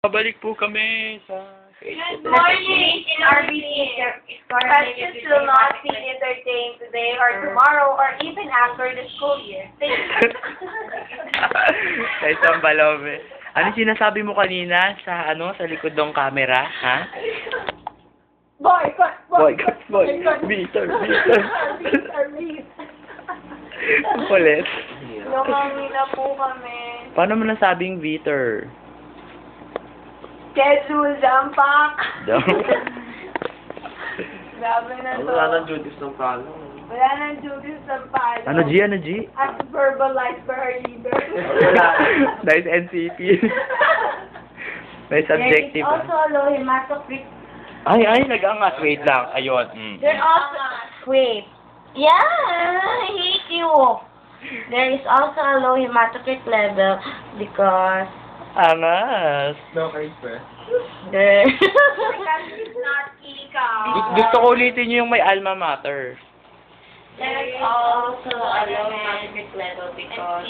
Pabalik po kami sa Good morning, RBC. Questions will not be entertained today or tomorrow or even after the school year. Thank you. sa isang balome. Ano sinasabi mo kanina sa sa likod ng camera, ha? Boycott! Bitter. Ang kulit. Namangina po kami. Paano mo nasabing bitter? Schedule Zampak. Grabe na to. Wala nang duties ng palo. Wala nang duties sa palo. Ano G? At verbalize for her leader. Nice NCP. Nice objective. There is also a low hematocrit. Ay, nag-angas. Wait lang. Ayun. There also... Wait. Yeah, I hate you. There is also a low hematocrit level because... Angas. No case pa. There... Because it's not ikaw. Gusto ko ulitin nyo yung may alma mater. There is also a low hematocrit level because...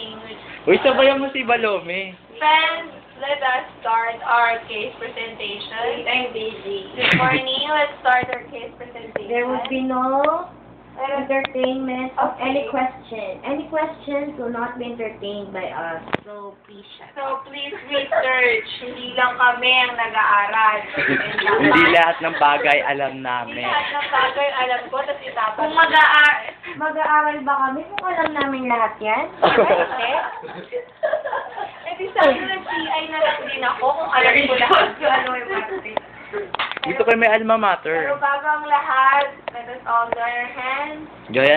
Uy, sabayan mo si Balome. Friends, let us start our case presentation. I'm busy. Good morning. Let's start our case presentation. There will be no entertainment of any question. Any questions will not be entertained by us. So, please shut up. So, please research. Hindi lang kami ang nag-aaral. Hindi lahat ng bagay alam Hindi namin. lahat ng bagay alam ko, tapos itapan. Kung mag-aaral ba kami kung alam namin lahat yan? Kasi, eh di sabi ng CI na lang din ako kung alam ko lahat kung ano yung practice. Dito kayo may alma Pero mater. bago ang lahat, let us all join our hands. Join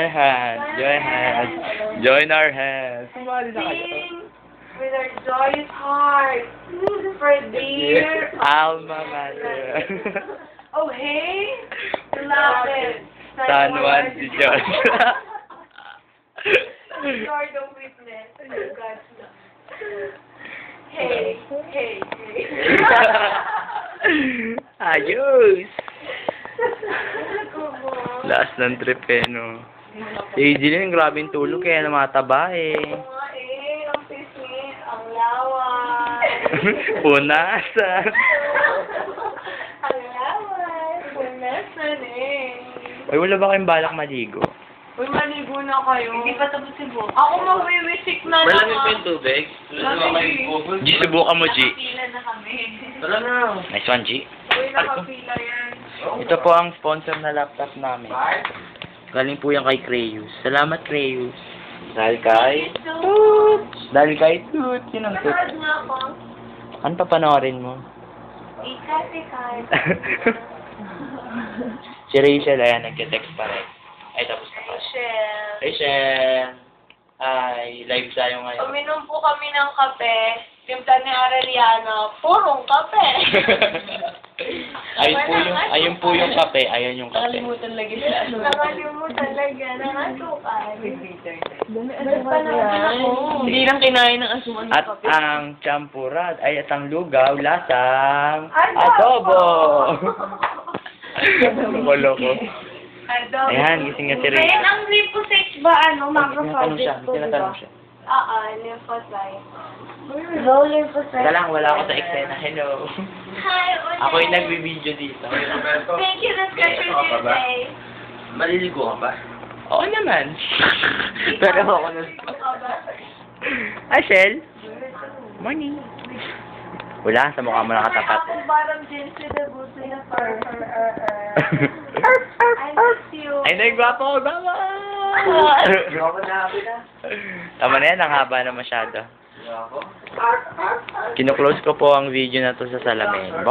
our hands. Sing with our joyous heart for dear Alma mater. Oh hey, beloved San Juan de Dios. Lord the witness of God's love. Hey. Ayos! Lakas ng trip no. Si Jillian, grabing tulog kaya namataba Ang pisngi, ang lawan. Punasan. Ang lawan. Punasan Ay, wala ba kayong balak maligo? Uy, maligo na kayo. Hindi pa tapos si Bo. Ako mawiwisik na Wala lang. nang yung tubig. G, subukan mo, G. Nakapila na kami. Wala na. Nice one, G. Uy, nakapila yan. Ito po ang sponsor na laptop namin. Galing po yan kay Creus. Salamat, Creus. Dahil kay Toot. Yun ang Toot. Nanood nga ako. Ano pa panoorin mo? Ikati-kati. Si Rachel, ayan, nagka-text pa rin. Ay, tapos na pa. Michelle. Rachel! Ay, live tayo ngayon. Uminom po kami ng kape. Timpla ni Areliana, purong kape. ayun po yung kape. Ayun yung kape. Nakalimutan lagi sa ano. Nakalimutan talaga. Nakasukan. Hindi lang kinain ng asuman ng At kape. ang champurad ay at ang lugaw lasang adobo. Loko. Adobo. Ayan, gising nga si Kaya Rachel. ang lymphocytes ba Tinatanong siya. macrophage to, di ba? Lymphocyte. Low lymphocytes. Teka lang, wala ako sa eksena. Hello. Hi, ulit. Ako yung nagbibideo dito. Thank you, that's good for today. Maliligo ka ba? Oo naman. Pero ako na. Ashel? Morning. Wala, sa mukha mo nakatapat. Ako parang din si the buto na I miss you. Ay, nagwapo. Baba! Ako na. Tama na yan, ang haba na masyado. Ako? Kino-close ko po ang video na to sa salamin.